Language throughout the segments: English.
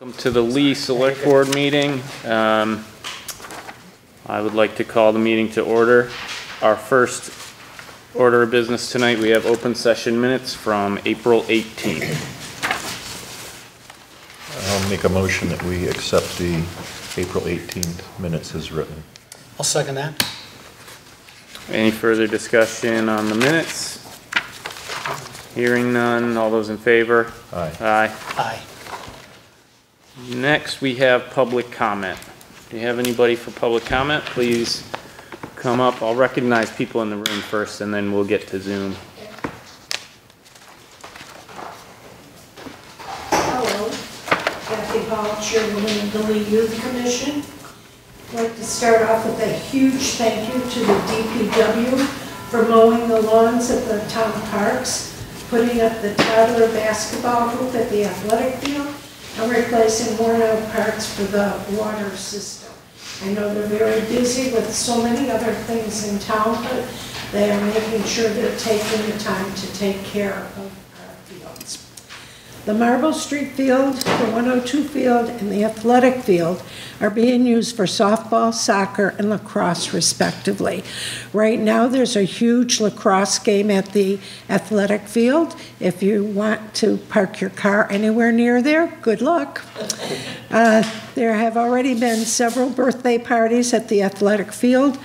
Welcome to the Lee Select Board Meeting. I would like to call the meeting to order. Our first order of business tonight, we have open session minutes from April 18th. I'll make a motion that we accept the April 18th minutes as written. I'll second that. Any further discussion on the minutes? Hearing none, all those in favor? Aye. Aye. Aye. Next, we have public comment. Do you have anybody for public comment? Please come up. I'll recognize people in the room first, and then we'll get to Zoom. Hello, Kathy Hall, Chairwoman of the Lee Youth Commission. I'd like to start off with a huge thank you to the DPW for mowing the lawns at the town parks, putting up the toddler basketball hoop at the athletic field, and replacing worn-out parts for the water system. I know they're very busy with so many other things in town, but they are making sure they're taking the time to take care of our fields. The Marble Street field, the 102 field, and the athletic field are being used for softball, soccer, and lacrosse, respectively. Right now, there's a huge lacrosse game at the athletic field. If you want to park your car anywhere near there, good luck. There have already been several birthday parties at the athletic field.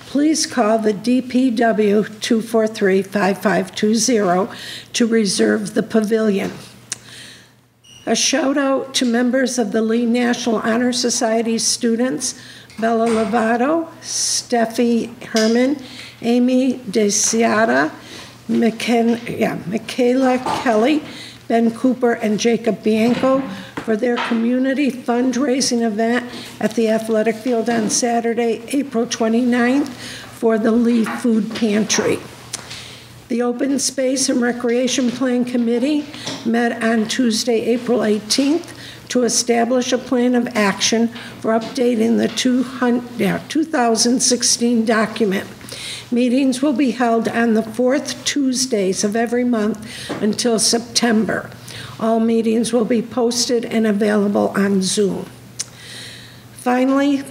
Please call the DPW 243-5520 to reserve the pavilion. A shout out to members of the Lee National Honor Society students, Bella Lovato, Steffi Herman, Amy DeCiata, Michaela Kelly, Ben Cooper, and Jacob Bianco for their community fundraising event at the athletic field on Saturday, April 29th for the Lee Food Pantry. The Open Space and Recreation Plan Committee met on Tuesday, April 18th to establish a plan of action for updating the 2016 document. Meetings will be held on the fourth Tuesdays of every month until September. All meetings will be posted and available on Zoom. Finally,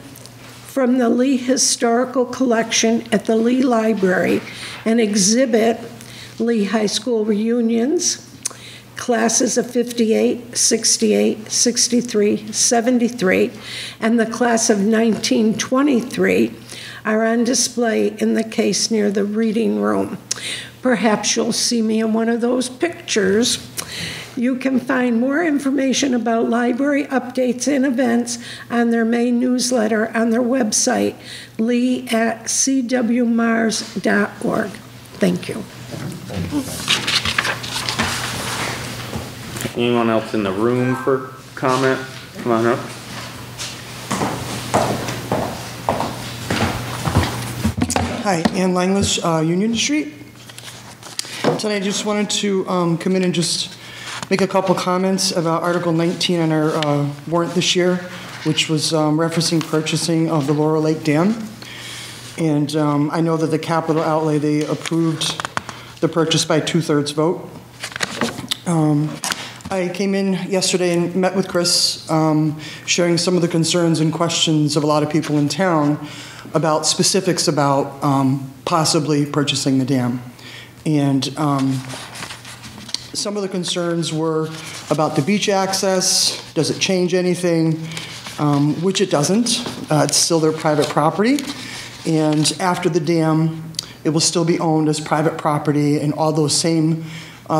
from the Lee Historical Collection at the Lee Library, an exhibit, Lee High School Reunions, classes of 58, 68, 63, 73, and the class of 1923 are on display in the case near the reading room. Perhaps you'll see me in one of those pictures. You can find more information about library updates and events on their May newsletter on their website, lee@cwmars.org. Thank you. Anyone else in the room for comment? Come on up. Hi, Ann Langless, Union Street. Tonight I just wanted to come in and just make a couple comments about Article 19 on our warrant this year, which was referencing purchasing of the Laurel Lake Dam. And I know that the capital outlay, they approved the purchase by 2/3 vote. I came in yesterday and met with Chris, sharing some of the concerns and questions of a lot of people in town about specifics about possibly purchasing the dam. And some of the concerns were about the beach access. Does it change anything? Which it doesn't. It's still their private property. And after the dam, it will still be owned as private property, and all those same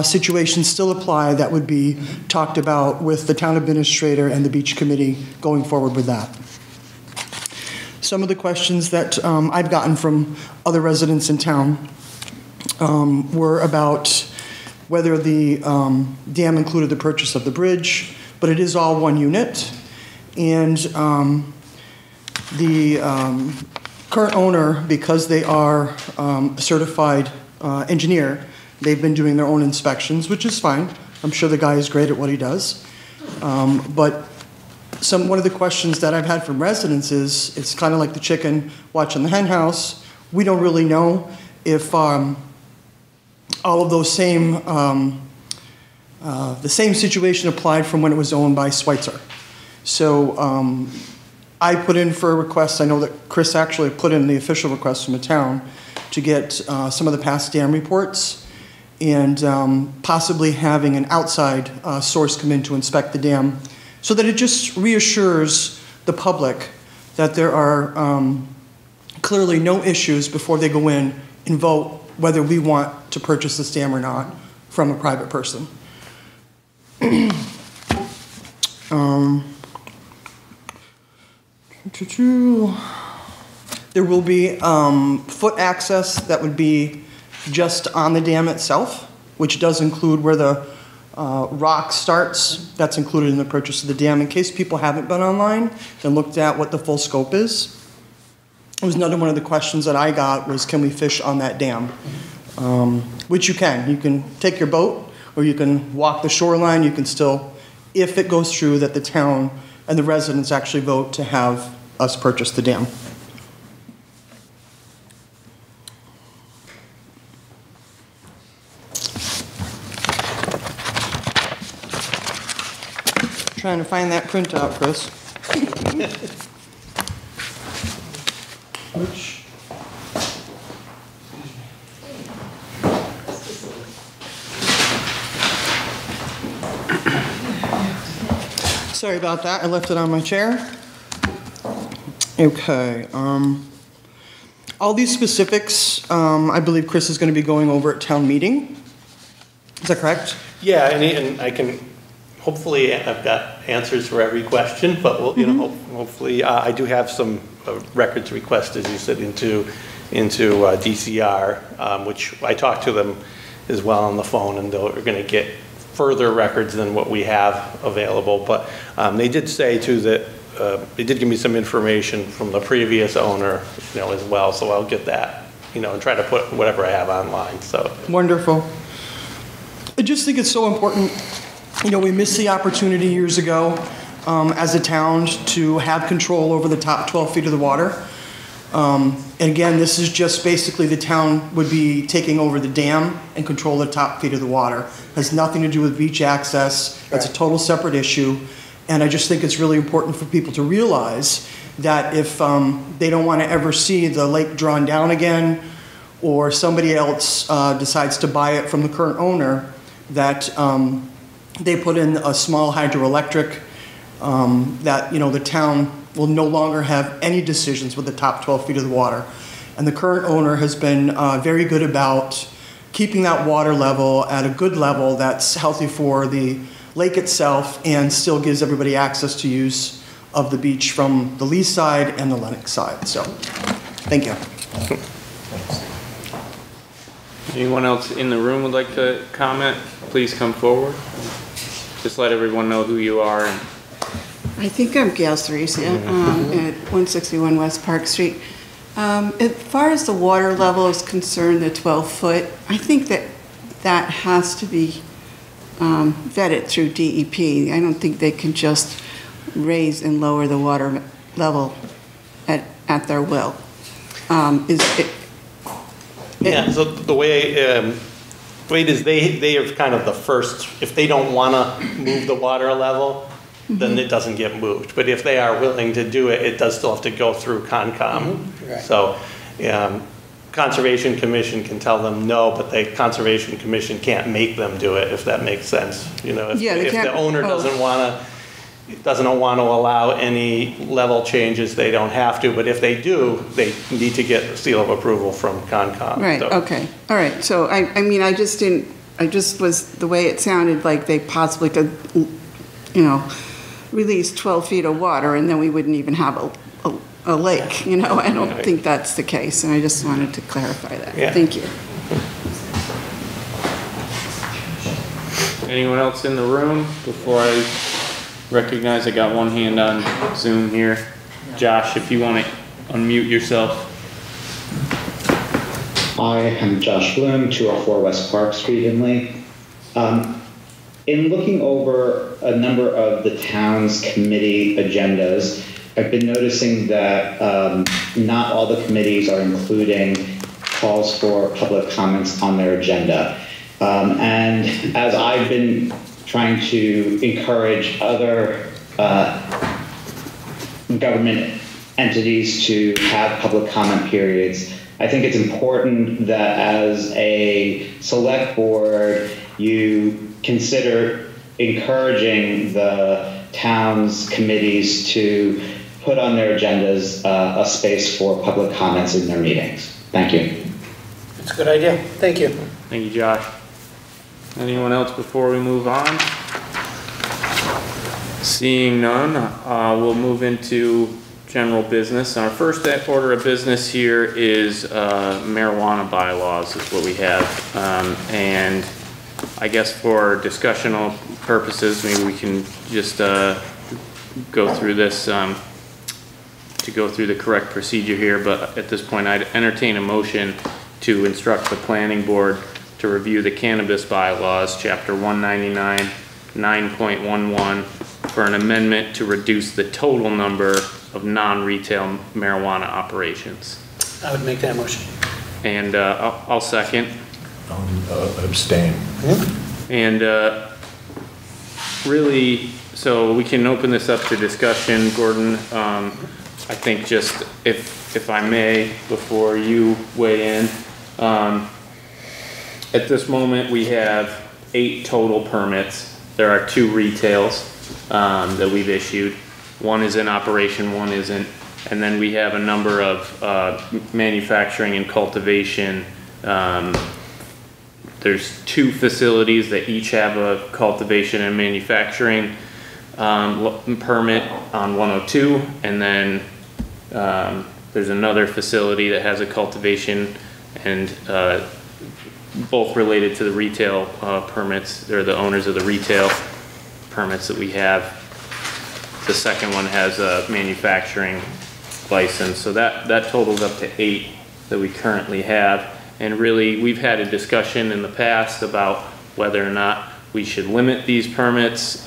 situations still apply that would be talked about with the town administrator and the beach committee going forward with that. Some of the questions that I've gotten from other residents in town were about whether the dam included the purchase of the bridge, but it is all one unit. And the current owner, because they are a certified engineer, they've been doing their own inspections, which is fine. I'm sure the guy is great at what he does. But one of the questions that I've had from residents is, it's kind of like the chicken watching the hen house. We don't really know if all of those same, the same situation applied from when it was owned by Schweitzer. So I put in for a request, I know that Chris actually put in the official request from the town to get some of the past dam reports and possibly having an outside source come in to inspect the dam so that it just reassures the public that there are clearly no issues before they go in and vote whether we want to purchase this dam or not from a private person. There will be foot access that would be just on the dam itself, which does include where the rock starts. That's included in the purchase of the dam. In case people haven't been online and looked at what the full scope is, it was another one of the questions that I got was, can we fish on that dam? Which you can. You can take your boat or you can walk the shoreline. You can still, if it goes through that the town and the residents actually vote to have us purchase the dam. Trying to find that printout, Chris. Which? Sorry about that. I left it on my chair. Okay. All these specifics, I believe Chris is going to be going over at town meeting. Is that correct? Yeah, and I can, hopefully I've got answers for every question, but we'll, you know, hopefully I do have some records requests, as you said, into DCR, which I talked to them as well on the phone, and they're going to get further records than what we have available. But they did say too that they did give me some information from the previous owner, you know, as well. So I'll get that, you know, and try to put whatever I have online. So wonderful. I just think it's so important. You know, we missed the opportunity years ago as a town to have control over the top 12 feet of the water. And again, this is just basically the town would be taking over the dam and control the top feet of the water. It has nothing to do with beach access. That's a total separate issue. And I just think it's really important for people to realize that if they don't want to ever see the lake drawn down again, or somebody else decides to buy it from the current owner, that they put in a small hydroelectric, that, you know, the town will no longer have any decisions with the top 12 feet of the water. And the current owner has been very good about keeping that water level at a good level that's healthy for the lake itself and still gives everybody access to use of the beach from the lee side and the Lennox side. So, thank you. Anyone else in the room would like to comment? Please come forward. Just let everyone know who you are. And I think I'm Gail Cerisia at 161 West Park Street. As far as the water level is concerned, the 12-foot, I think that has to be vetted through DEP. I don't think they can just raise and lower the water level at their will. yeah, so the way it is, they are kind of the first. If they don't want to move the water level, then it doesn't get moved. But if they are willing to do it, it does still have to go through Concom. Right. So Conservation Commission can tell them no, but the Conservation Commission can't make them do it, if that makes sense. You know, if the owner doesn't want to allow any level changes, they don't have to. But if they do, they need to get a seal of approval from Concom. Right. So. Okay. All right. So I mean, I just was the way it sounded like they possibly could, you know, release 12 feet of water and then we wouldn't even have a lake, you know. I don't think that's the case, and I just wanted to clarify that. Yeah. Thank you. anyone else in the room before I recognize I got one hand on Zoom here? Josh, if you want to unmute yourself. I am Josh Bloom, 204 West Park Street in Lee. In looking over a number of the town's committee agendas, I've been noticing that not all the committees are including calls for public comments on their agenda. And as I've been trying to encourage other government entities to have public comment periods. I think it's important that as a select board, you consider encouraging the town's committees to put on their agendas a space for public comments in their meetings. Thank you. That's a good idea. Thank you. Thank you, Josh. Anyone else before we move on? Seeing none, we'll move into general business. Our first order of business here is marijuana bylaws is what we have. And I guess for discussional purposes, maybe we can just go through this to go through the correct procedure here. But at this point, I'd entertain a motion to instruct the planning board to review the cannabis bylaws, chapter 199, 9.11, for an amendment to reduce the total number of non-retail marijuana operations. I would make that motion. And I'll second. Abstain. And really, so we can open this up to discussion. Gordon, I think just if I may, before you weigh in, at this moment we have 8 total permits. There are 2 retails that we've issued. One is in operation, one isn't. And then we have a number of manufacturing and cultivation. There's 2 facilities that each have a cultivation and manufacturing permit on 102, and then there's another facility that has a cultivation, and both related to the retail permits. They're the owners of the retail permits that we have. The second one has a manufacturing license, so that totals up to 8 that we currently have. And really, we've had a discussion in the past about whether or not we should limit these permits.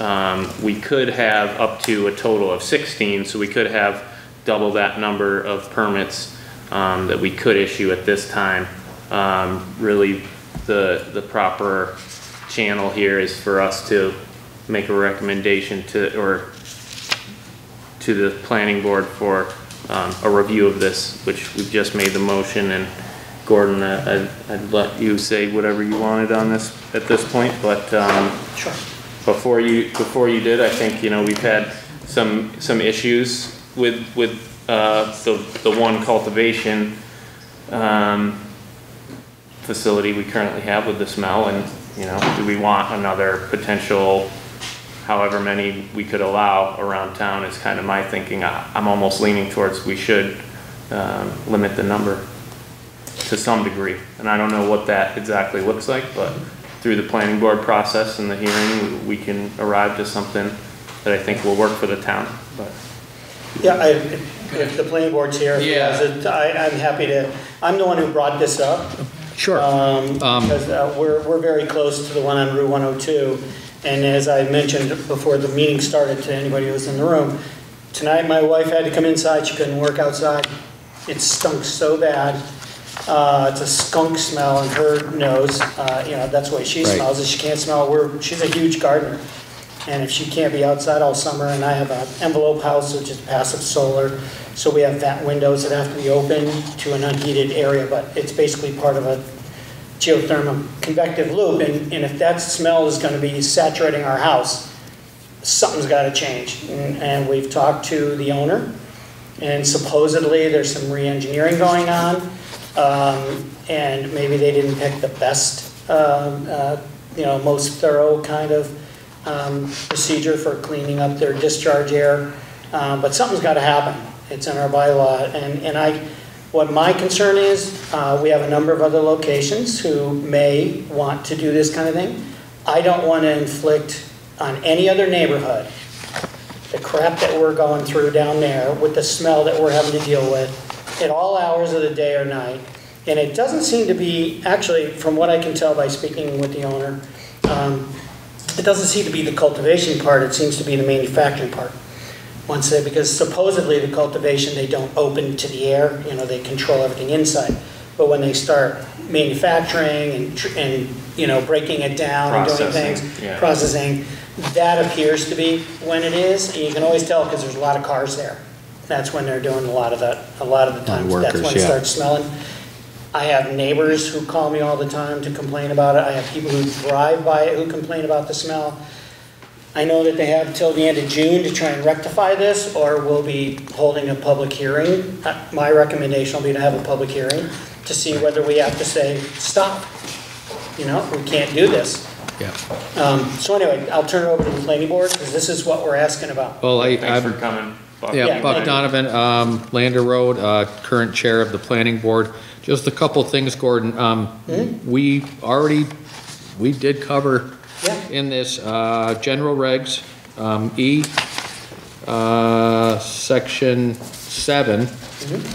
We could have up to a total of 16, so we could have double that number of permits that we could issue at this time. Really, the proper channel here is for us to make a recommendation to the planning board for a review of this, which we've just made the motion. And Gordon, I'd let you say whatever you wanted on this at this point, but Sure. Before you did, I think we've had some issues with the one cultivation facility we currently have with the smell, and do we want another potential however many we could allow around town is kind of my thinking. I'm almost leaning towards we should limit the number to some degree, and I don't know what that exactly looks like, but through the planning board process and the hearing, we can arrive to something that I think will work for the town. But Yeah, if the planning board's here, I'm happy to. I'm the one who brought this up. Sure. Because we're very close to the one on Route 102, and as I mentioned before the meeting started to anybody who was in the room, tonight my wife had to come inside. She couldn't work outside. It stunk so bad. It's a skunk smell in her nose. That's the way she smells. Is she can't smell. She's a huge gardener, and if she can't be outside all summer, and I have an envelope house, which is passive solar, so we have vent windows that have to be open to an unheated area, but it's basically part of a geothermal convective loop, and if that smell is going to be saturating our house, something's got to change. And we've talked to the owner, and supposedly there's some re-engineering going on, and maybe they didn't pick the best, most thorough kind of procedure for cleaning up their discharge air, but something's got to happen. It's in our bylaw, and what my concern is, we have a number of other locations who may want to do this kind of thing. I don't want to inflict on any other neighborhood the crap that we're going through down there with the smell that we're having to deal with at all hours of the day or night. And it doesn't seem to be, actually, from what I can tell by speaking with the owner, it doesn't seem to be the cultivation part, it seems to be the manufacturing part. Because supposedly the cultivation, they don't open to the air, they control everything inside. But when they start manufacturing and breaking it down and doing things, processing, that appears to be when it is. And you can always tell because there's a lot of cars there. That's when they're doing a lot of the times. That's workers, when it yeah. starts smelling. I have neighbors who call me all the time to complain about it. I have people who drive by it who complain about the smell. I know that they have till the end of June to try and rectify this, or we'll be holding a public hearing. My recommendation will be to have a public hearing to see whether we have to say, stop. You know, we can't do this. Yeah. So anyway, I'll turn it over to the planning board, because this is what we're asking about. Well, Thanks for coming, Buck. Yeah, Buck thank you. Donovan, Lander Road, current chair of the planning board. Just a couple things, Gordon. We did cover Yeah. in this, general regs, E, section 7,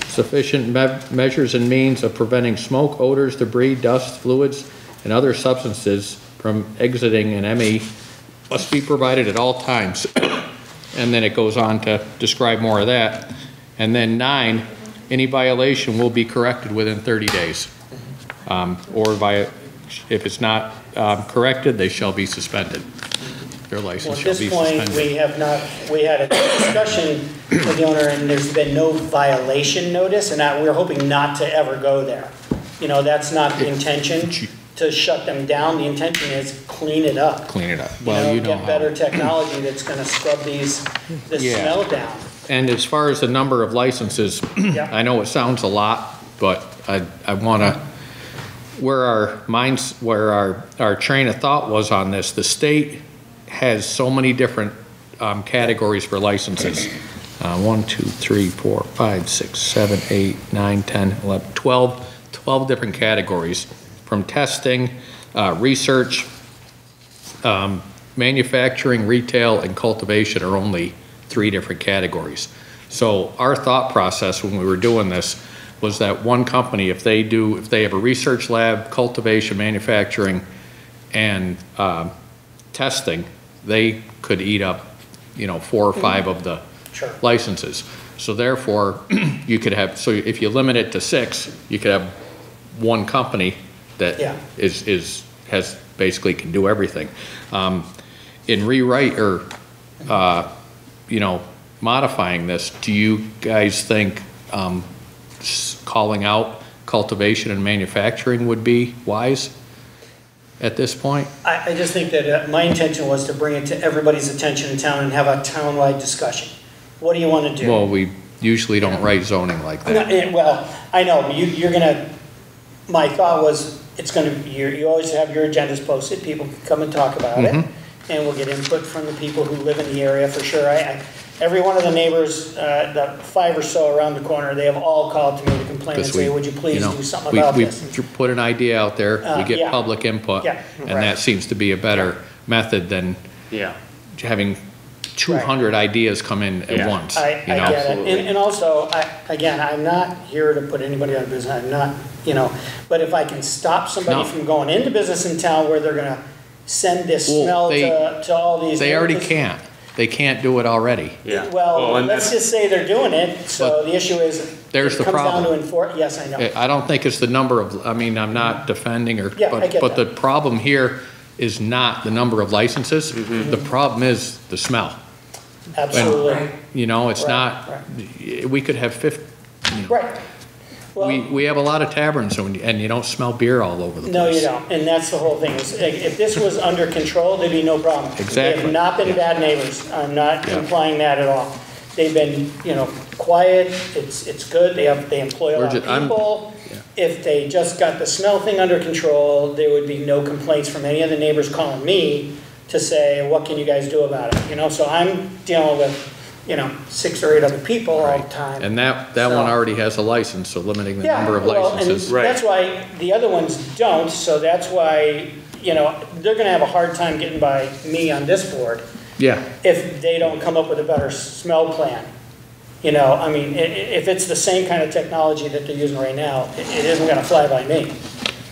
sufficient measures and means of preventing smoke, odors, debris, dust, fluids, and other substances from exiting an ME must be provided at all times. And then it goes on to describe more of that. And then 9, any violation will be corrected within 30 days. If it's not corrected, they shall be suspended. Their Well, license at shall this be point, suspended. we had a discussion with the owner, and there's been no violation notice, and we're hoping not to ever go there. You know, that's not the intention, to shut them down. The intention is clean it up. Clean it up. Well, you know Get how. better technology that's gonna scrub this Yeah. smell down. And as far as the number of licenses, Yeah. I know it sounds a lot, but I wanna, where our train of thought was on this, the state has so many different categories for licenses. 1, 2, 3, 4, 5, 6, 7, 8, 9, 10, 11, 12 different categories, from testing, research, manufacturing, retail, and cultivation are only 3 different categories. So our thought process when we were doing this was that one company, if they have a research lab, cultivation, manufacturing, and testing, they could eat up, 4 or 5 of the Sure. licenses. So therefore, you could have, so if you limit it to 6, you could have one company that Yeah. has basically can do everything. In rewrite or, modifying this, do you guys think calling out cultivation and manufacturing would be wise at this point? I just think that my intention was to bring it to everybody's attention in town and have a town-wide discussion. What do you want to do? Well, we usually don't write zoning like that. Well, I know, but you're gonna, my thought was, it's gonna, you always have your agendas posted, people can come and talk about it, and we'll get input from the people who live in the area for sure. Every one of the neighbors, the 5 or so around the corner, they have all called to me to complain and say, would you please do something about this? We put an idea out there, we get Yeah. public input, Yeah, and right. that seems to be a better method than Yeah. having 200 ideas come in at Yeah. once. I you know? get it, Absolutely. and also, I'm not here to put anybody out of business, I'm not, but if I can stop somebody No. from going into business in town where they're gonna send this Well, smell they- to all these. They already neighbors- can't. They can't do it already. Yeah. Well, and let's that's- just say they're doing it, so But the issue is. there's the It comes down problem. to enforce, yes, I know. I don't think it's the number of, I'm not defending or, Yeah, I get but the that. problem here is not the number of licenses. The problem is the smell. Absolutely, It's Right, not, we could have 50, right. Well, we have a lot of taverns and you don't smell beer all over the place. no, you don't, and that's the whole thing, is if this was under control, there'd be no problem. They Exactly. have not been bad neighbors, I'm not Yeah. implying that at all. They've been, quiet, it's good, they employ a lot of people. If they just got the smell thing under control, there would be no complaints from any of the neighbors calling me to say, what can you guys do about it, so I'm dealing with, 6 or 8 other people all the time. And that So- one already has a license, so limiting the Yeah, number of well, and licenses. Right. that's why the other ones don't, so that's why, they're gonna have a hard time getting by me on this board Yeah, if they don't come up with a better smell plan. If it's the same kind of technology that they're using right now, it isn't gonna fly by me.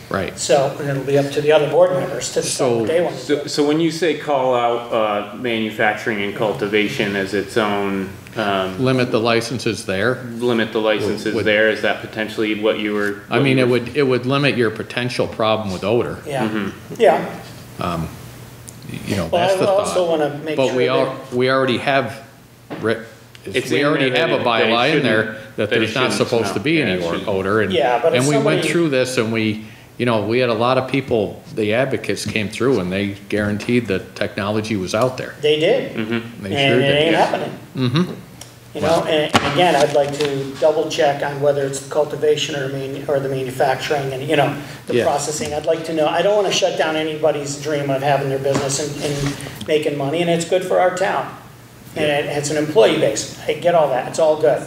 right. So, and it'll be up to the other board members to decide what they want to do. So when you say call out manufacturing and cultivation as its own, Limit the licenses there. limit the licenses Would- there, is that potentially what you were? It would limit your potential problem with odor. Yeah, yeah. That's the Well, I also thought. wanna make But sure we that. already have It's we in already there have a that it bylaw in there shouldn't- that that it there's not shouldn't supposed to smell. be Yeah, any it shouldn't. odor. And Yeah, but if and we went somebody- through this and we had a lot of people, the advocates came through and they guaranteed that technology was out there. They did. They And sure it did. ain't happening. Mm-hmm. You know, and again, I'd like to double check on whether it's the cultivation or the manufacturing and, the Yeah. processing. I'd like to know, I don't want to shut down anybody's dream of having their business and making money, and it's good for our town. And it's an employee base. I get all that. It's all good.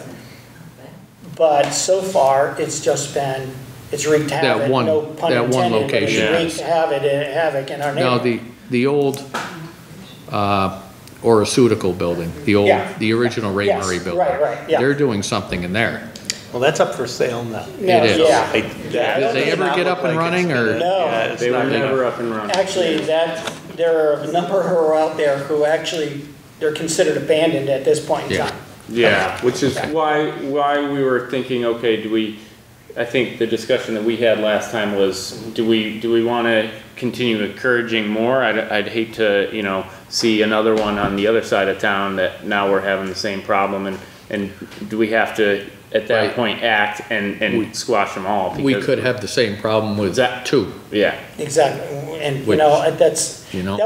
But so far, it's just been, it's wreaked havoc, no pun that one intended, but it's location. wreaked havoc in our Now, neighborhood. the old, Orasutical building, Yeah. the original Ray Yes, Murray building. right, yeah. They're doing something in there. Well, that's up for sale now. No, It is. yeah. Did they ever get up and running, or? No. They were never up and running. Actually, there are a number who are out there who actually, they're considered abandoned at this point in Yeah. time. Yeah, which is why we were thinking, okay, I think the discussion that we had last time was, do we want to continue encouraging more? I'd hate to, see another one on the other side of town that now we're having the same problem, and do we have to, at that Right. point, act and squash them all? We Because- could have the same problem with two. Yeah, Exactly, and Which, that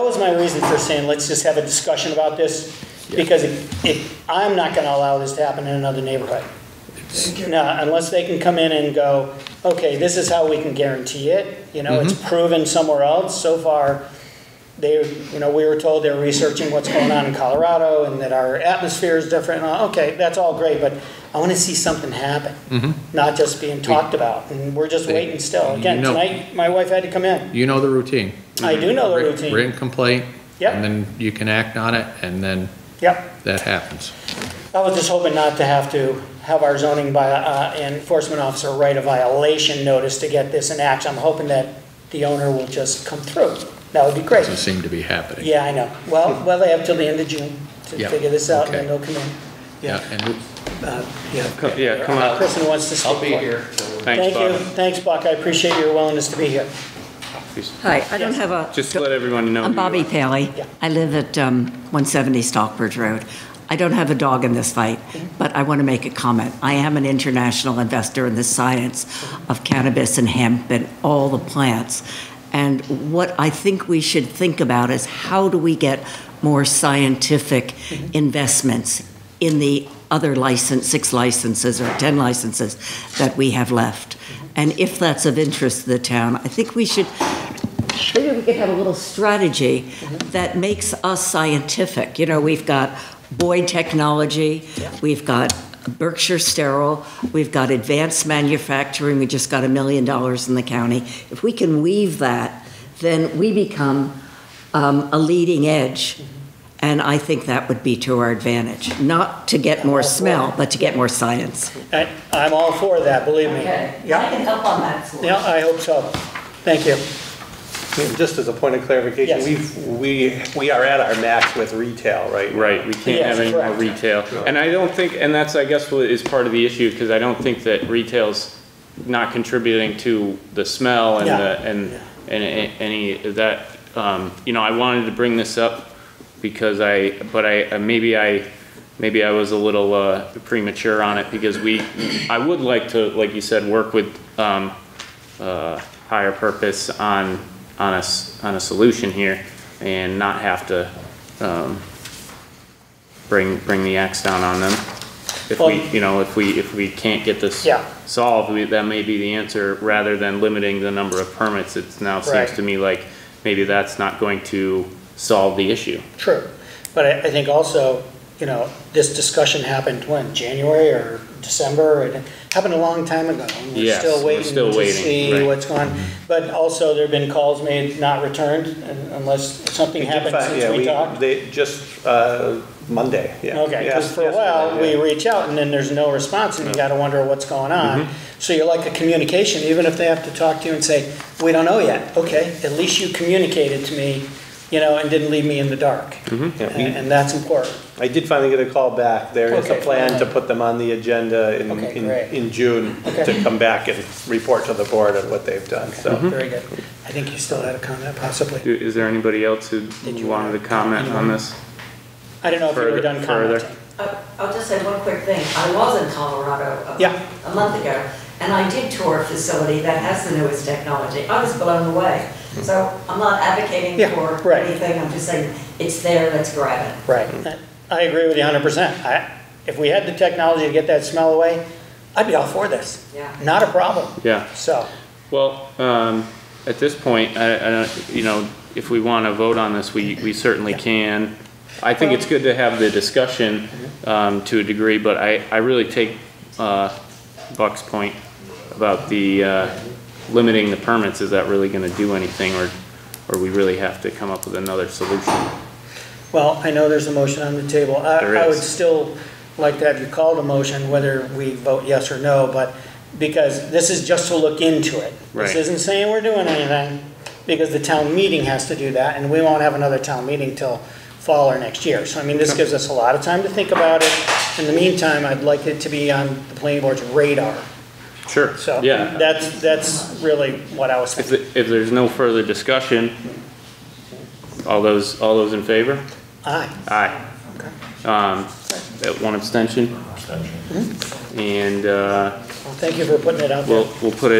was my reason for saying, let's just have a discussion about this, because I'm not gonna allow this to happen in another neighborhood. No, unless they can come in and go, okay, this is how we can guarantee it, it's proven somewhere else. So far, we were told they're researching what's going on in Colorado and that our atmosphere is different. Okay, that's all great, but I wanna see something happen, not just being talked about, and we're just waiting still. Again, tonight, my wife had to come in. You know the routine. I do know the routine. Written complaint. Yep. And then you can act on it, and then Yep. that happens. I was just hoping not to have our zoning enforcement officer write a violation notice to get this in action. I'm hoping that the owner will just come through. That would be great. Doesn't seem to be happening. Yeah, I know. Well, they have till the end of June to Yeah. figure this out, and then Okay. they'll come in. Yeah, and yeah, come on. Person who wants to speak. I'll be here. Thanks, Thank you. Bob. Thanks, Buck. I appreciate your willingness to be here. Hi, I don't have a... Just to let everyone know. I'm who you Bobby are. Paley. Yeah. I live at 170 Stockbridge Road. I don't have a dog in this fight, but I want to make a comment. I am an international investor in the science of cannabis and hemp and all the plants. And what I think we should think about is how do we get more scientific investments in the other 6 licenses or 10 licenses that we have left. And if that's of interest to the town, I think maybe we could have a little strategy that makes us scientific. We've got Boyd Technology, we've got Berkshire Sterile, we've got advanced manufacturing, we just got $1 million in the county. If we can weave that, then we become a leading edge. And I think that would be to our advantage, not to get more smell, but to get more science. I'm all for that, believe me. I Yeah, can help on that score. yeah, I hope so. Thank you. Just as a point of clarification, Yes. we are at our max with retail, right? Right, we can't Yes, have any more correct. retail. And I don't think, and that's, I guess, what is part of the issue, because I don't think that retail's not contributing to the smell and Yeah. and any of that. I wanted to bring this up because maybe I was a little premature on it, because I would like to, like you said, work with Higher Purpose on a solution here and not have to bring the axe down on them. If we can't get this Yeah. solved, that may be the answer, rather than limiting the number of permits. It now seems Right. to me like maybe that's not going to solve the issue. True. But I think also, this discussion happened when, January or December? It happened a long time ago. And we're Yes, still we're waiting still to waiting, see right. what's going on. But also, there have been calls made, not returned, unless something happened since we talked. They just, Monday, yeah. Okay, because Yes, for a while, yesterday, we reach out and then there's no response and you gotta wonder what's going on. So you're like a communication, even if they have to talk to you and say, we don't know yet. Okay, at least you communicated to me, and didn't leave me in the dark. Yeah, And that's important. I did finally get a call back. There is a Okay, plan to fine. put them on the agenda Okay, great. in June Okay. to come back and report to the board on what they've done, so. Very good. I think you still had a comment, possibly. Is there anybody else who Did you wanted to want to comment on comment? this? I don't know if you were done Further. commenting. I'll just say one quick thing. I was in Colorado a month ago, and I did tour a facility that has the newest technology. I was blown away. So I'm not advocating for anything, I'm just saying it's there, let's grab it. Right. I agree with you 100%. If we had the technology to get that smell away, I'd be all for this. Yeah. Not a problem. Yeah. So. Well, at this point, I don't, you know, if we want to vote on this, we certainly can. I think it's good to have the discussion to a degree, but I really take Buck's point about the limiting the permits. Is that really going to do anything, or we really have to come up with another solution? Well, I know there's a motion on the table. I would still like to have you call the motion, whether we vote yes or no, but because this is just to look into it. Right. This isn't saying we're doing anything, because the town meeting has to do that, and we won't have another town meeting till fall or next year. So, I mean, this gives us a lot of time to think about it. In the meantime, I'd like it to be on the planning board's radar. Sure. So, yeah, that's really what I was thinking. If there's no further discussion, all those in favor? Aye. Aye. One abstention. And Well, thank you for putting it out there. we'll put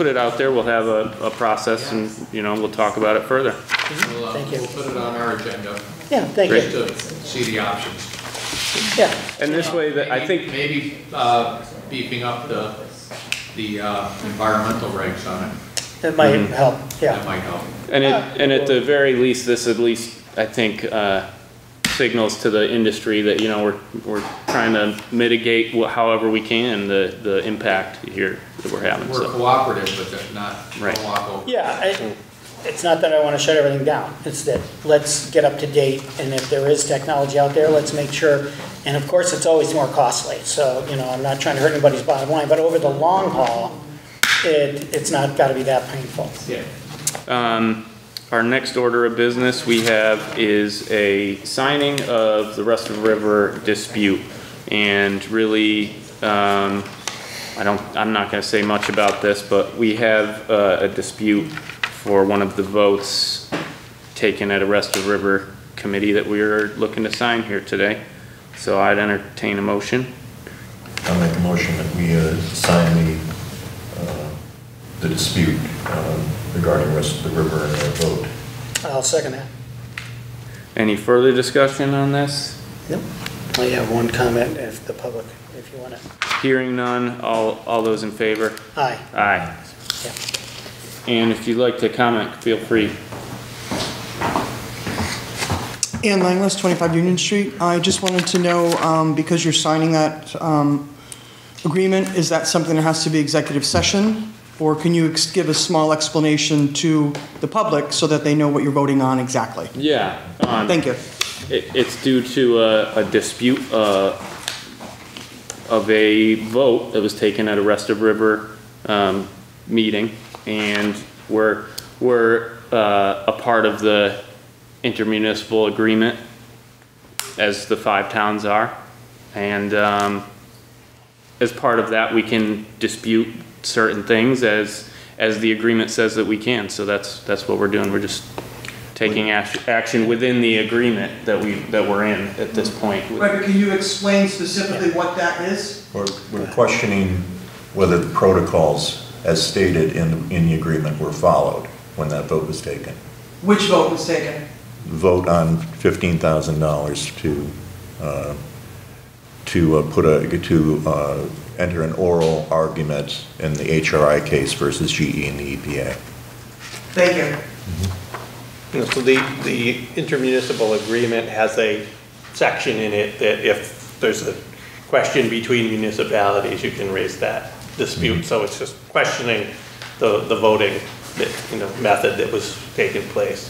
it out there. We'll have a process, and we'll talk about it further. Thank you. We'll put it on our agenda. Yeah, thank Great. you. To see the options. Yeah. And this way, that I think Maybe beefing up the environmental regs on it. That might help, That yeah. might help. and at the very least, this at least I think signals to the industry that we're trying to mitigate however we can the impact here that we're having. We're cooperative, but that's not Right. don't walk over. Yeah, it's not that I want to shut everything down. It's that let's get up to date, and if there is technology out there, let's make sure. And of course, it's always more costly. So, I'm not trying to hurt anybody's bottom line, but over the long haul, it's not got to be that painful. Yeah. Our next order of business we have is a signing of the Rest of River dispute, and really, I'm not going to say much about this, but we have a dispute for one of the votes taken at a Rest of River committee that we are looking to sign here today. So I'd entertain a motion. I'll make a motion that we sign the dispute regarding Rest of the River and their vote. I'll second that. Any further discussion on this? Nope. I have one comment if the public, if you want to. Hearing none, all those in favor? Aye. Aye. Yeah. And if you'd like to comment, feel free. Ann Langless, 25 Union Street. I just wanted to know, because you're signing that agreement, is that something that has to be executive session? Or can you give a small explanation to the public so that they know what you're voting on exactly? Yeah. Thank you. It's due to a dispute of a vote that was taken at a Rest of River meeting, and we're a part of the intermunicipal agreement, as the 5 towns are, and as part of that, we can dispute certain things as the agreement says that we can. So that's what we're doing. We're just taking action within the agreement that we're in at this point. Right, but can you explain specifically what that is? We're questioning whether the protocols, as stated in the agreement, were followed when that vote was taken. Which vote was taken? Vote on $15,000 to enter an oral argument in the HRI case versus GE and the EPA. Thank you. So the intermunicipal agreement has a section in it that if there's a question between municipalities, you can raise that dispute. So it's just questioning the voting method that was taking place.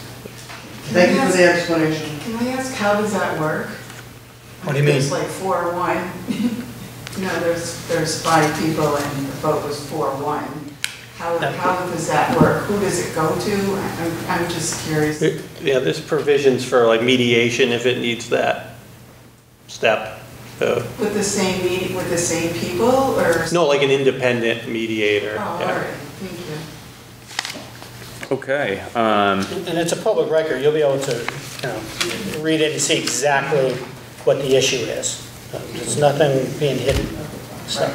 Thank you for the explanation. Can I ask, how does that work? What do you mean? It's like 4-1. There's 5 people and the vote was 4-1. How does that work? Who does it go to? I'm just curious. Yeah, there's provisions for like mediation if it needs that step. With the same people, or? No, like an independent mediator. Oh, Yeah. all right, thank you. Okay. And it's a public record. You'll be able to read it and see exactly what the issue is. There's nothing being hidden, so.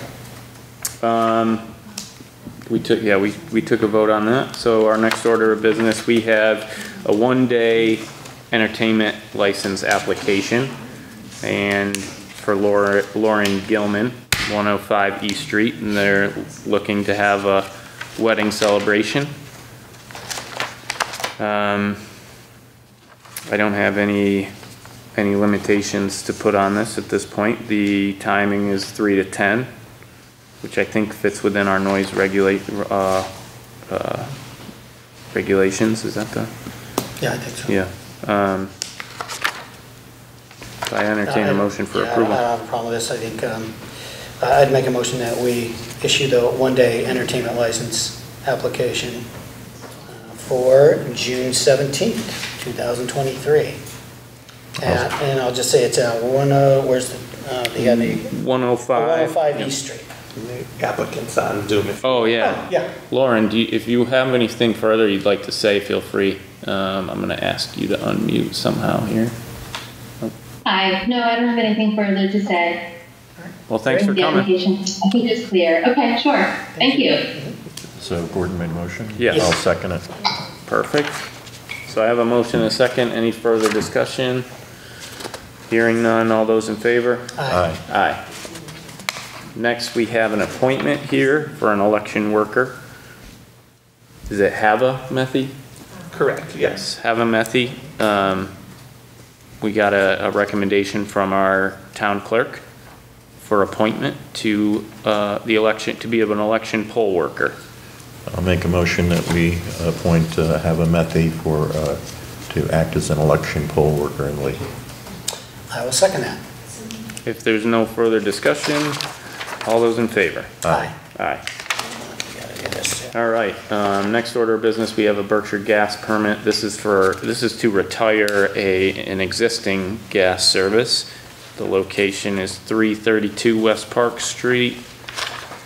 We took a vote on that. So our next order of business, we have a one-day entertainment license application, and for Lauren Gilman, 105 East Street, and they're looking to have a wedding celebration. I don't have any limitations to put on this at this point. The timing is 3 to 10, which I think fits within our noise regulations. Is that the? Yeah, I think so. Yeah. I entertain a motion for approval. I don't have a problem with this. I think I'd make a motion that we issue the one-day entertainment license application for June 17th, 2023. And I'll just say it's where's the 105 East Street. The applicant's on Zoom. Oh, yeah. Yeah. Lauren, if you have anything further you'd like to say, feel free. I'm going to ask you to unmute somehow here. Hi. No, I don't have anything further to say. Well, thanks for coming. I think it's clear. Okay, sure. Thank you. So Gordon made a motion? Yes. I'll second it. Perfect. So I have a motion and a second. Any further discussion? Hearing none. All those in favor? Aye. Aye. Next, we have an appointment here for an election worker. Is it Hava Methy? Correct, yes. Hava Methy. We got a recommendation from our town clerk for appointment to the election, to be an election poll worker. I'll make a motion that we appoint Hava Methy to act as an election poll worker in Lee. I will second that. If there's no further discussion, all those in favor? Aye. Aye. Gotta get this. All right, next order of business, we have a Berkshire gas permit. This is to retire an existing gas service. The location is 332 West Park Street.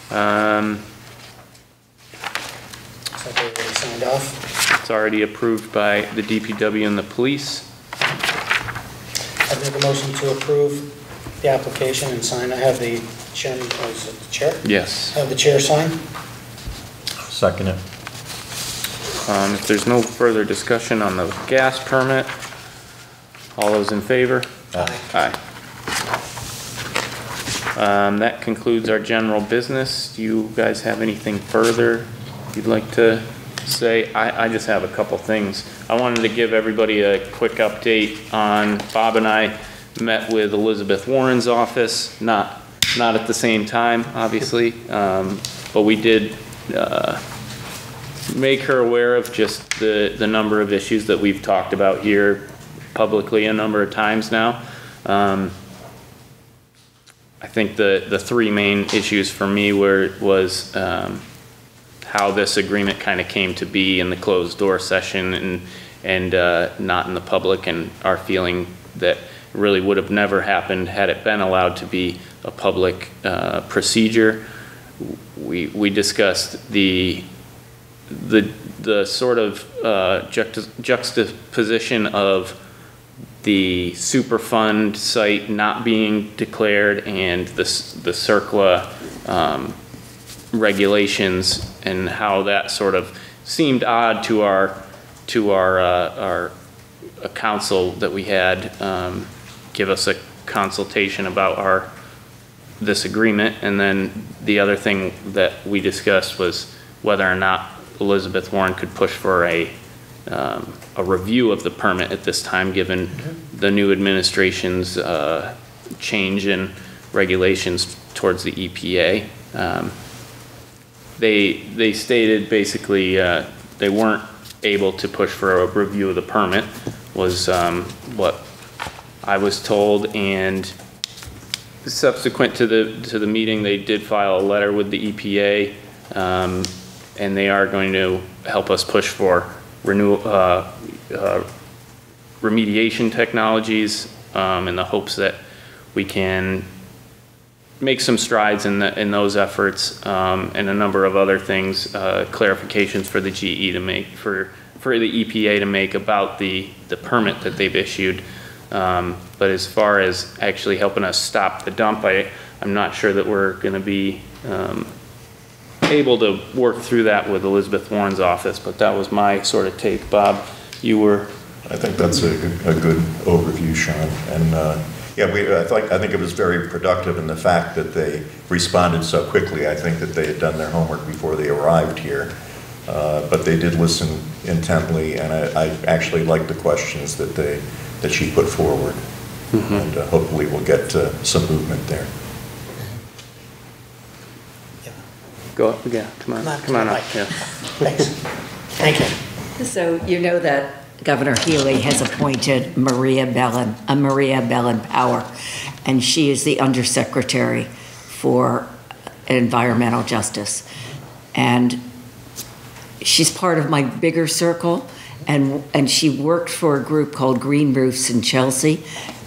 So they already signed off. It's already approved by the DPW and the police. I'd make a motion to approve the application and sign. I have the chairman, is it the chair? Yes. Have the chair sign. Second it. If there's no further discussion on the gas permit, all those in favor? Aye. Aye. That concludes our general business. Do you guys have anything further you'd like to say? I just have a couple things. I wanted to give everybody a quick update on, Bob and I met with Elizabeth Warren's office, not at the same time, obviously, but we did make her aware of just the number of issues that we've talked about here publicly a number of times now. I think the three main issues for me was how this agreement kind of came to be in the closed door session and not in the public, and our feeling that it really would have never happened had it been allowed to be a public procedure. We discussed the sort of juxtaposition of the Superfund site not being declared and the CERCLA regulations, and how that sort of seemed odd to our council that we had give us a consultation about this agreement. And then the other thing that we discussed was whether or not Elizabeth Warren could push for a review of the permit at this time, given the new administration's change in regulations towards the EPA. They stated basically they weren't able to push for a review of the permit, was what I was told, and subsequent to the meeting, they did file a letter with the EPA, and they are going to help us push for remediation technologies, in the hopes that we can make some strides in those efforts, and a number of other things, clarifications for the GE to make, for the EPA to make about the permit that they've issued. But as far as actually helping us stop the dump, I'm not sure that we're going to be able to work through that with Elizabeth Warren's office, but that was my sort of take. Bob, you were... I think that's a good overview, Sean. And yeah, I think it was very productive in the fact that they responded so quickly. I think that they had done their homework before they arrived here. But they did listen intently, and I actually liked the questions that she put forward. Mm-hmm. And hopefully we'll get some movement there. Go, yeah, come on up. Yeah. Thanks. Thank you. So you know that Governor Healy has appointed Maria Bellin Power, and she is the Undersecretary for Environmental Justice. And she's part of my bigger circle, and she worked for a group called Green Roofs in Chelsea.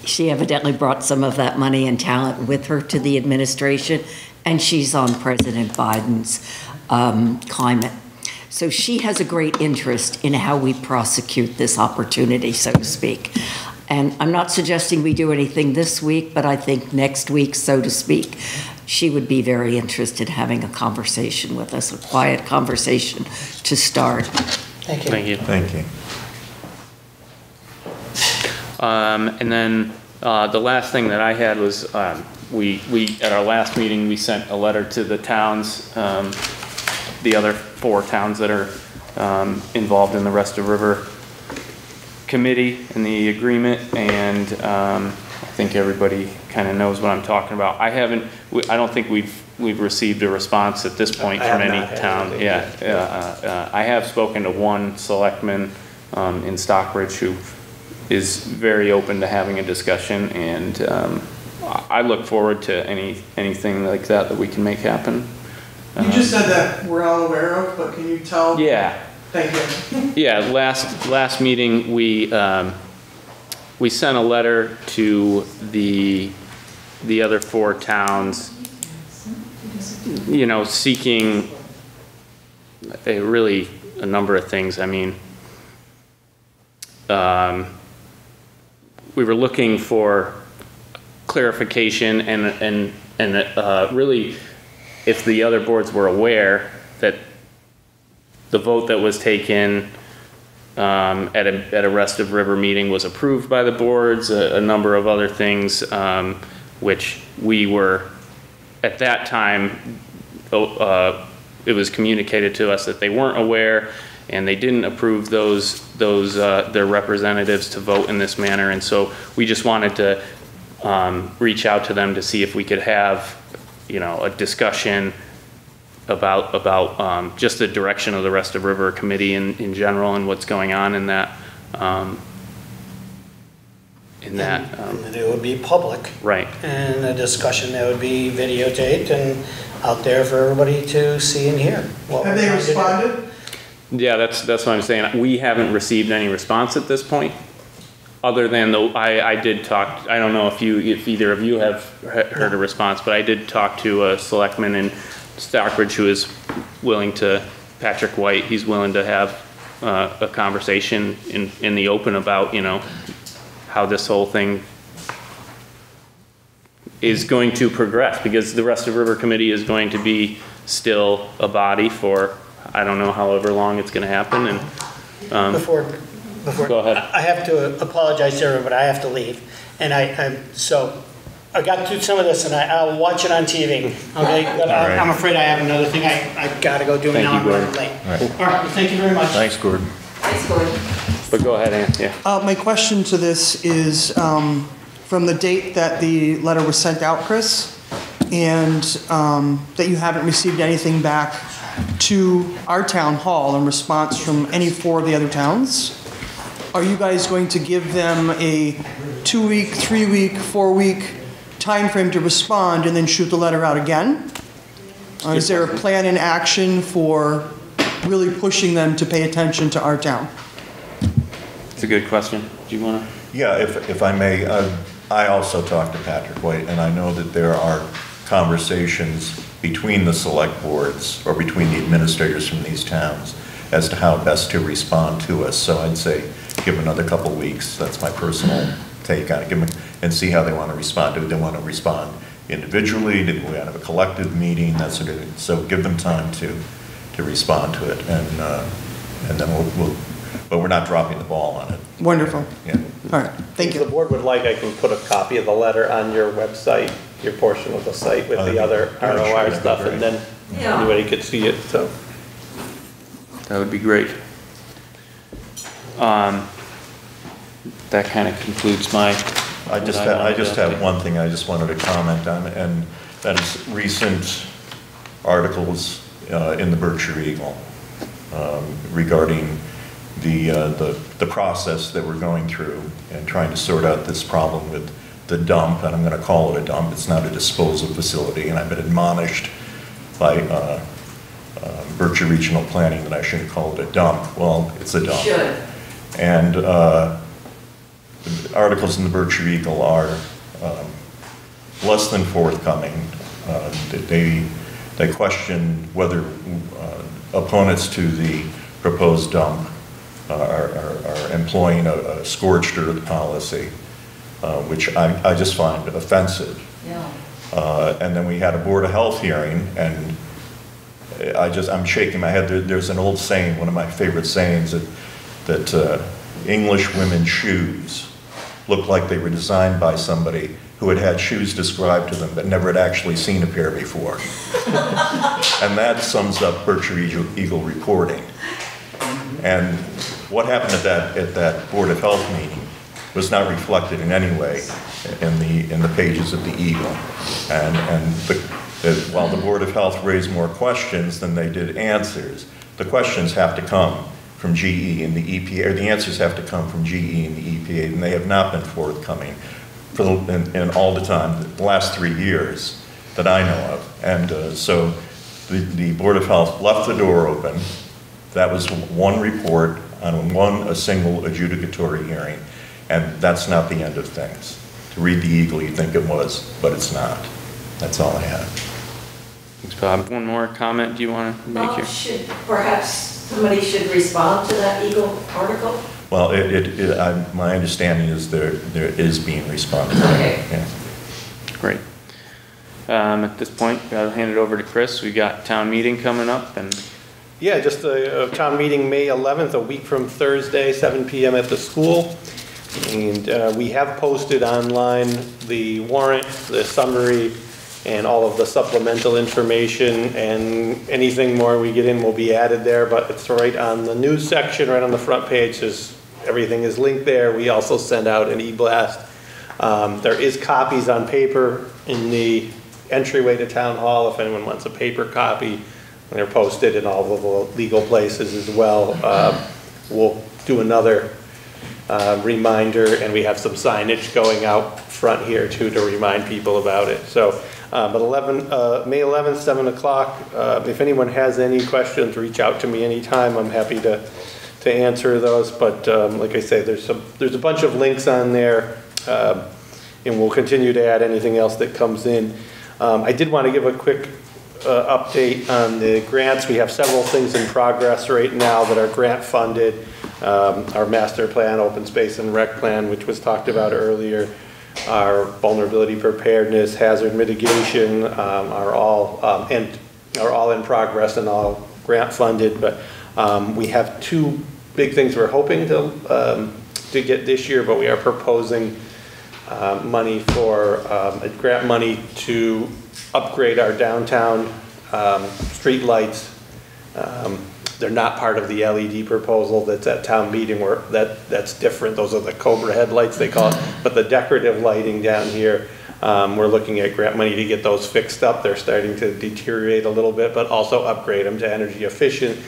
She evidently brought some of that money and talent with her to the administration, and she's on President Biden's climate. So she has a great interest in how we prosecute this opportunity, so to speak. And I'm not suggesting we do anything this week, but I think next week, so to speak, she would be very interested in having a conversation with us, a quiet conversation to start. Thank you. Thank you. Thank you. And then the last thing that I had was we at our last meeting, we sent a letter to the towns, the other 4 towns that are involved in the Rest of River Committee and the agreement, and I think everybody kind of knows what I'm talking about. I don't think we've received a response at this point from any town. Yeah, I have spoken to one selectman in Stockbridge who is very open to having a discussion, and I look forward to anything like that we can make happen. You just said that we're all aware of, but can you tell? Yeah. Thank you. Yeah, last meeting, we sent a letter to the other 4 towns, you know, seeking a number of things. I mean, we were looking for clarification and really, if the other boards were aware that the vote that was taken at a Rest of River meeting was approved by the boards, a number of other things, which we were, at that time, it was communicated to us that they weren't aware, and they didn't approve their representatives to vote in this manner, and so we just wanted to reach out to them to see if we could have, you know, a discussion about just the direction of the Rest of River Committee in general and what's going on in that. And that it would be public. Right. And a discussion that would be videotaped and out there for everybody to see and hear. Have they responded? Yeah, that's what I'm saying. We haven't received any response at this point. Other than I did talk. I don't know if either of you have heard a response, but I did talk to a selectman in Stockbridge who is willing to, Patrick White. He's willing to have a conversation in the open about, you know, how this whole thing is going to progress, because the Rest of River Committee is going to be still a body for I don't know however long it's going to happen. And before go ahead. I have to apologize to everyone, but I have to leave. And so I got through some of this, and I'll watch it on TV. Okay, but I'm afraid I have another thing I got to go do now. I'm running late. All right. Well, thank you very much. Thanks, Gordon. Thanks, Gordon. But go ahead, Ann. Yeah. My question to this is from the date that the letter was sent out, Chris, and that you haven't received anything back to our town hall in response from any 4 of the other towns. Are you guys going to give them a 2-week, 3-week, 4-week time frame to respond and then shoot the letter out again? Is there a plan in action for really pushing them to pay attention to our town? It's a good question. Do you want to? Yeah, if I may, I also talked to Patrick White, and I know that there are conversations between the select boards or between the administrators from these towns as to how best to respond to us. So I'd say give another couple weeks. That's my personal take on it, and see how they want to respond. Do they want to respond individually? Do we want to have a collective meeting? That sort of thing. So give them time to respond to it, and then we'll but we're not dropping the ball on it. Wonderful. Yeah. All right, thank you. If the board would like, I can put a copy of the letter on your website, your portion of the site with the other ROR stuff, and then anybody could see it, so. That would be great. That kind of concludes my. I just have one thing I just wanted to comment on, and that is recent articles in the Berkshire Eagle regarding the process that we're going through and trying to sort out this problem with the dump, and I'm going to call it a dump. It's not a disposal facility, and I've been admonished by Berkshire Regional Planning that I shouldn't call it a dump. Well, it's a dump. You should. And the articles in the Berkshire Eagle are less than forthcoming. They question whether opponents to the proposed dump are employing a scorched earth policy, which I just find offensive. Yeah. And then we had a Board of Health hearing, and I'm shaking my head. There's an old saying, one of my favorite sayings, that English women's shoes look like they were designed by somebody who had had shoes described to them but never had actually seen a pair before. And that sums up Berkshire Eagle reporting. And what happened at that Board of Health meeting was not reflected in any way in the pages of the Eagle. And while the Board of Health raised more questions than they did answers, the questions have to come from GE and the EPA, or the answers have to come from GE and the EPA, and they have not been forthcoming in all the time, the last 3 years that I know of. And so the Board of Health left the door open. That was one report on a single adjudicatory hearing, and that's not the end of things. To read the Eagle, you'd think it was, but it's not. That's all I have. Thanks, Bob. One more comment do you want to make here? Perhaps somebody should respond to that Eagle article? Well, my understanding is there is being responded to. Okay. Yeah. Great. At this point, I'll hand it over to Chris. We got town meeting coming up, and yeah, just a town meeting May 11th, a week from Thursday, 7 p.m. at the school. And we have posted online the warrant, the summary, and all of the supplemental information, and anything more we get in will be added there, but it's right on the news section, right on the front page. Everything is linked there. We also send out an e-blast. There is copies on paper in the entryway to Town Hall if anyone wants a paper copy. They're posted in all of the legal places as well. We'll do another reminder, and we have some signage going out front here too to remind people about it. So, but May 11th, 7 o'clock. If anyone has any questions, reach out to me anytime. I'm happy to answer those. But like I say, there's a bunch of links on there, and we'll continue to add anything else that comes in. I did want to give a quick update on the grants. We have several things in progress right now that are grant funded. Our master plan, open space and rec plan, which was talked about earlier, our vulnerability preparedness, hazard mitigation, are all in progress and all grant funded. But we have two big things we're hoping to get this year, but we are proposing money for grant money to upgrade our downtown street lights. They're not part of the LED proposal that's at town meeting, where that's different. Those are the Cobra headlights, they call it. But the decorative lighting down here, we're looking at grant money to get those fixed up. They're starting to deteriorate a little bit, but also upgrade them to energy efficient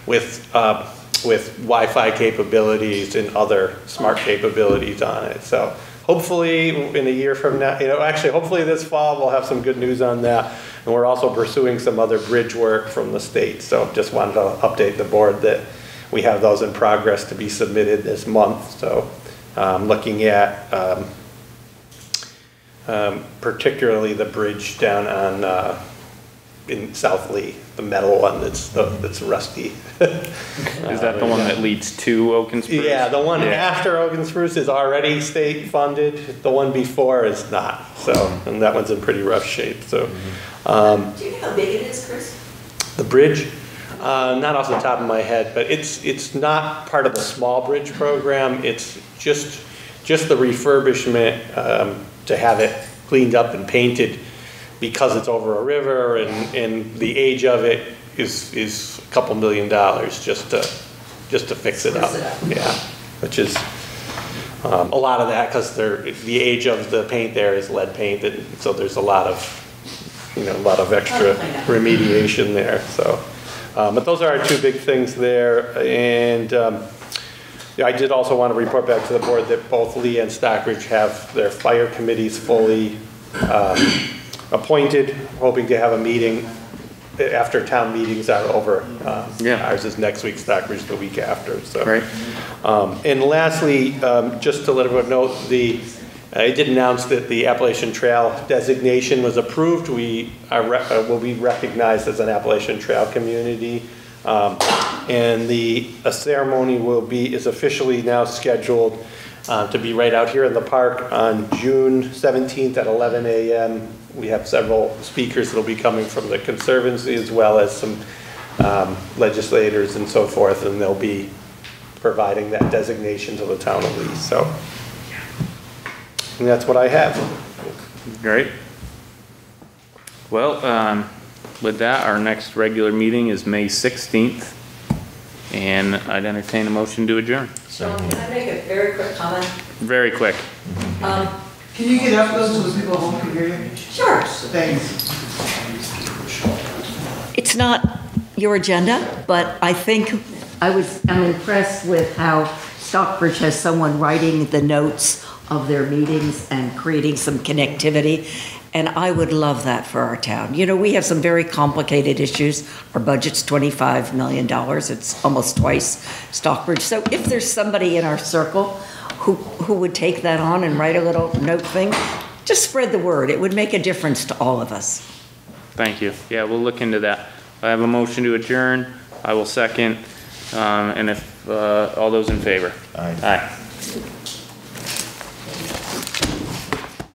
with Wi-Fi capabilities and other smart capabilities on it. So hopefully in a year from now, hopefully this fall we'll have some good news on that. And we're also pursuing some other bridge work from the state. So just wanted to update the board that we have those in progress to be submitted this month. So looking at particularly the bridge down on in South Lee, the metal one that's rusty. Is that the one that leads to Oak and Spruce? Yeah, the one after Oak and Spruce is already state funded. The one before is not. So, and that one's in pretty rough shape. So, Do you know how big it is, Chris? the bridge, not off the top of my head, but it's not part of the small bridge program. It's just the refurbishment to have it cleaned up and painted because it's over a river and the age of it is a couple $1 million just to fix it up. Yeah, which is a lot of that because the age of the paint there is lead painted, so there's a lot of extra remediation there. So, but those are our two big things there. And I did also want to report back to the board that both Lee and Stockbridge have their fire committees fully appointed, hoping to have a meeting after town meetings are over. Ours is next week, Stockbridge the week after. So. Right. And lastly, just to let everyone know, I did announce that the Appalachian Trail designation was approved. We will be recognized as an Appalachian Trail community. And a ceremony is officially now scheduled to be right out here in the park on June 17th at 11 a.m. We have several speakers that will be coming from the Conservancy as well as some legislators and so forth, and they'll be providing that designation to the town of Lee. So, and that's what I have. Great. Well, with that, our next regular meeting is May 16th, and I'd entertain a motion to adjourn. Sean, can I make a very quick comment? Very quick. Can you get up those so the people at home can hear you? Sure. Thanks. It's not your agenda, but I think I'm impressed with how Stockbridge has someone writing the notes of their meetings and creating some connectivity. And I would love that for our town. You know, we have some very complicated issues. Our budget's $25 million. It's almost twice Stockbridge. So if there's somebody in our circle who would take that on and write a little note thing, just spread the word. It would make a difference to all of us. Thank you. Yeah, we'll look into that. I have a motion to adjourn. I will second. And if all those in favor? Aye. Aye.